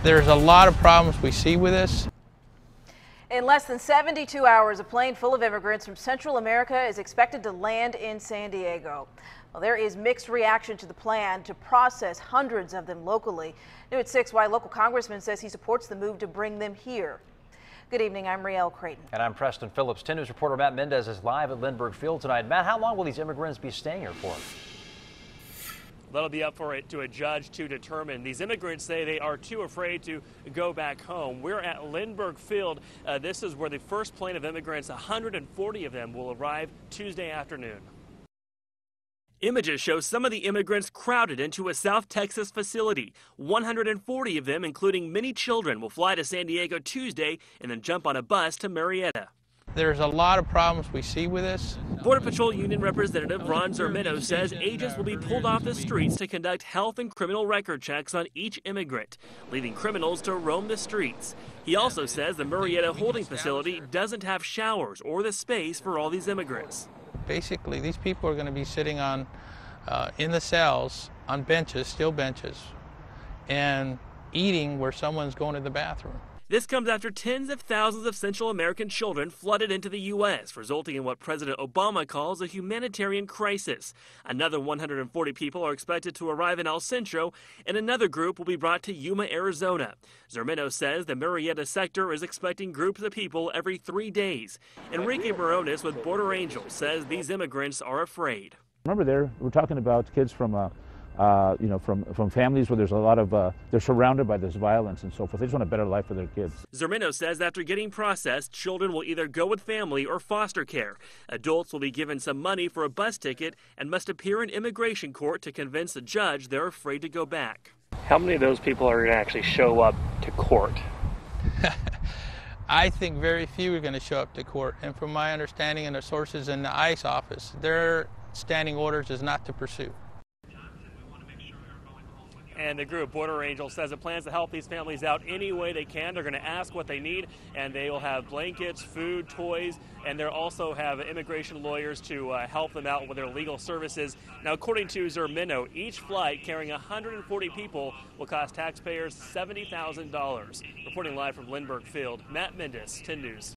There's a lot of problems we see with this. In less than 72 hours, a plane full of immigrants from Central America is expected to land in San Diego. Well, there is mixed reaction to the plan to process hundreds of them locally. New at 6, why local congressman says he supports the move to bring them here. Good evening, I'm Murrieta Creighton. And I'm Preston Phillips. 10 News reporter Matt Mendez is live at Lindbergh Field tonight. Matt, how long will these immigrants be staying here for? That'll be up for it to a judge to determine. These immigrants say they are too afraid to go back home. We're at Lindbergh Field. This is where the first plane of immigrants, 140 of them, will arrive Tuesday afternoon. Images show some of the immigrants crowded into a South Texas facility. 140 of them, including many children, will fly to San Diego Tuesday and then jump on a bus to Murrieta. There's a lot of problems we see with this. Border Patrol Union Representative Ron Zermino says agents will be pulled off the streets to conduct health and criminal record checks on each immigrant, leaving criminals to roam the streets. He also says the Murrieta holding facility doesn't have showers or the space for all these immigrants. Basically, these people are going to be sitting on in the cells on benches, steel benches, and eating where someone's going to the bathroom. This comes after tens of thousands of Central American children flooded into the U.S., resulting in what President Obama calls a humanitarian crisis. Another 140 people are expected to arrive in El Centro, and another group will be brought to Yuma, Arizona. Zermino says the Murrieta sector is expecting groups of people every 3 days. Enrique Morones with Border Angels says these immigrants are afraid. Remember, we're talking about kids from from families where there's a lot of, they're surrounded by this violence and so forth. They just want a better life for their kids. Zermino says after getting processed, children will either go with family or foster care. Adults will be given some money for a bus ticket and must appear in immigration court to convince the judge they're afraid to go back. How many of those people are going to actually show up to court? I think very few are going to show up to court. And from my understanding and the sources in the ICE office, their standing orders is not to pursue. And the group, Border Angels, says it plans to help these families out any way they can. They're going to ask what they need, and they will have blankets, food, toys, and they'll also have immigration lawyers to help them out with their legal services. Now, according to Zermino, each flight carrying 140 people will cost taxpayers $70,000. Reporting live from Lindbergh Field, Matt Mendez, 10 News.